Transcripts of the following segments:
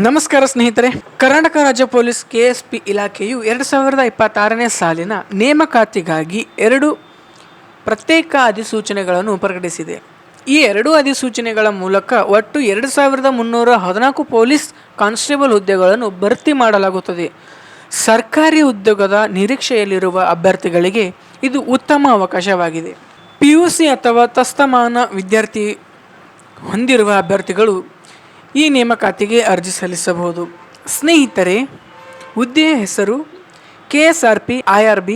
ನಮಸ್ಕಾರ ಸ್ನೇಹಿತರೆ. ಕರ್ನಾಟಕ ರಾಜ್ಯ ಪೊಲೀಸ್ KSP ಇಲಾಖೆಯು 2026ನೇ ಸಾಲಿನ ನೇಮಕಾತಿಗಾಗಿ 2 ಪ್ರತ್ಯೇಕ ಅಧಿಸೂಚನೆಗಳನ್ನು ಪ್ರಕಟಿಸಿದೆ. ಈ 2 ಅಧಿಸೂಚನೆಗಳ ಮೂಲಕ ಒಟ್ಟು 2314 ಪೊಲೀಸ್ ಕಾನ್ಸ್ಟೇಬಲ್ ಹುದ್ದೆಗಳನ್ನು ಭರ್ತಿ ಮಾಡಲಾಗುತ್ತದೆ. ಸರ್ಕಾರಿ ಉದ್ಯೋಗದ ನಿರೀಕ್ಷೆಯಲ್ಲಿರುವ ಅಭ್ಯರ್ಥಿಗಳಿಗೆ ಇದು ಉತ್ತಮ ಅವಕಾಶವಾಗಿದೆ. PUC ಅಥವಾ ತತ್ಸಮಾನ ವಿದ್ಯಾರ್ಥಿ ಹೊಂದಿರುವ ಅಭ್ಯರ್ಥಿಗಳು ಈ ನೇಮಕಾತಿಗೆ ಅರ್ಜಿ ಸಲ್ಲಿಸಬಹುದು. ಸ್ನೇಹಿತರೆ, ಹುದ್ದೆಯ ಹೆಸರು KSRP IRB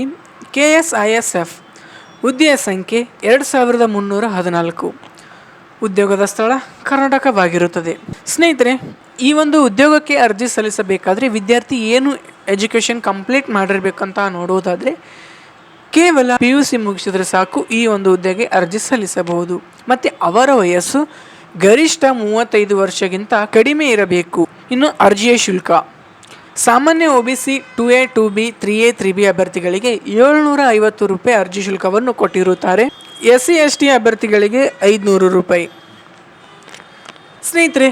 KSISF. ಹುದ್ದೆಯ ಸಂಖ್ಯೆ 2314. ಉದ್ಯೋಗದ ಸ್ಥಳ ಕರ್ನಾಟಕವಾಗಿರುತ್ತದೆ. ಸ್ನೇಹಿತರೆ, ಈ ಒಂದು ಉದ್ಯೋಗಕ್ಕೆ ಅರ್ಜಿ ಸಲ್ಲಿಸಬೇಕಾದ್ರೆ ವಿದ್ಯಾರ್ಥಿ ಏನು ಎಜುಕೇಷನ್ ಕಂಪ್ಲೀಟ್ ಮಾಡಿರಬೇಕಂತ ನೋಡುವುದಾದರೆ ಕೇವಲ PUC ಮುಗಿಸಿದ್ರೆ ಸಾಕು ಈ ಒಂದು ಹುದ್ದೆಗೆ ಅರ್ಜಿ ಸಲ್ಲಿಸಬಹುದು. ಮತ್ತು ಅವರ ವಯಸ್ಸು ಗರಿಷ್ಠ 35 ವರ್ಷಕ್ಕಿಂತ ಕಡಿಮೆ ಇರಬೇಕು. ಇನ್ನು ಅರ್ಜಿಯ ಶುಲ್ಕ ಸಾಮಾನ್ಯ OBC 2A 2B 3A 3B ಅಭ್ಯರ್ಥಿಗಳಿಗೆ 750 ರೂಪಾಯಿ ಅರ್ಜಿ ಶುಲ್ಕವನ್ನು ಕೊಟ್ಟಿರುತ್ತಾರೆ. SC ST ಅಭ್ಯರ್ಥಿಗಳಿಗೆ 500 ರೂಪಾಯಿ. ಸ್ನೇಹಿತರೆ,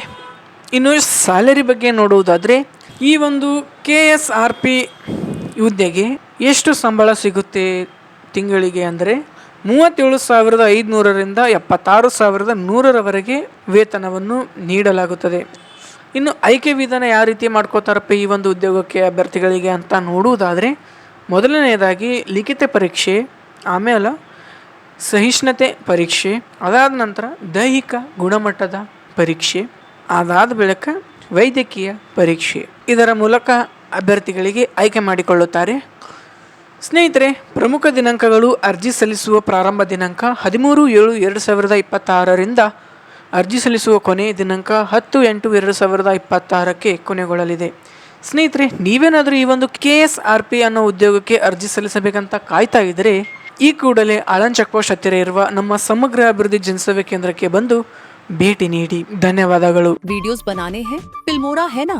ಇನ್ನು ಸ್ಯಾಲರಿ ಬಗ್ಗೆ ನೋಡುವುದಾದರೆ ಈ ಒಂದು KSRP ಹುದ್ದೆಗೆ ಎಷ್ಟು ಸಂಬಳ ಸಿಗುತ್ತೆ ತಿಂಗಳಿಗೆ ಅಂದರೆ 37,500ರಿಂದ 76,100ರವರೆಗೆ ವೇತನವನ್ನು ನೀಡಲಾಗುತ್ತದೆ. ಇನ್ನು ಆಯ್ಕೆ ವಿಧಾನ ಯಾವ ರೀತಿ ಮಾಡ್ಕೋತಾರಪ್ಪ ಈ ಒಂದು ಉದ್ಯೋಗಕ್ಕೆ ಅಭ್ಯರ್ಥಿಗಳಿಗೆ ಅಂತ ನೋಡುವುದಾದರೆ ಮೊದಲನೆಯದಾಗಿ ಲಿಖಿತ ಪರೀಕ್ಷೆ, ಆಮೇಲೆ ಸಹಿಷ್ಣುತೆ ಪರೀಕ್ಷೆ, ಅದಾದ ನಂತರ ದೈಹಿಕ ಗುಣಮಟ್ಟದ ಪರೀಕ್ಷೆ, ಅದಾದ ಬಳಿಕ ವೈದ್ಯಕೀಯ ಪರೀಕ್ಷೆ. ಇದರ ಮೂಲಕ ಅಭ್ಯರ್ಥಿಗಳಿಗೆ ಆಯ್ಕೆ ಮಾಡಿಕೊಳ್ಳುತ್ತಾರೆ. ಸ್ನೇಹಿತರೆ, ಪ್ರಮುಖ ದಿನಾಂಕಗಳು: ಅರ್ಜಿ ಸಲ್ಲಿಸುವ ಪ್ರಾರಂಭ ದಿನಾಂಕ 13/7/2026ರಿಂದ ಅರ್ಜಿ ಸಲ್ಲಿಸುವ ಕೊನೆಯ ದಿನಾಂಕ 10/8/2026ಕ್ಕೆ ಕೊನೆಗೊಳ್ಳಲಿದೆ. ಸ್ನೇಹಿತರೆ, ನೀವೇನಾದರೂ ಈ ಒಂದು KSRP ಅನ್ನೋ ಉದ್ಯೋಗಕ್ಕೆ ಅರ್ಜಿ ಸಲ್ಲಿಸಬೇಕಂತ ಕಾಯ್ತಾ ಇದ್ದರೆ ಈ ಕೂಡಲೇ ಆಳಂದ್ ಚೆಕ್ ಪೋಸ್ಟ್ ಹತ್ತಿರ ಇರುವ ನಮ್ಮ ಸಮಗ್ರ ಅಭಿವೃದ್ಧಿ ಜನಸೇವೆ ಕೇಂದ್ರಕ್ಕೆ ಬಂದು ಭೇಟಿ ನೀಡಿ. ಧನ್ಯವಾದಗಳು. वीडियोस बनाने हैं फिल्मोरा है ना।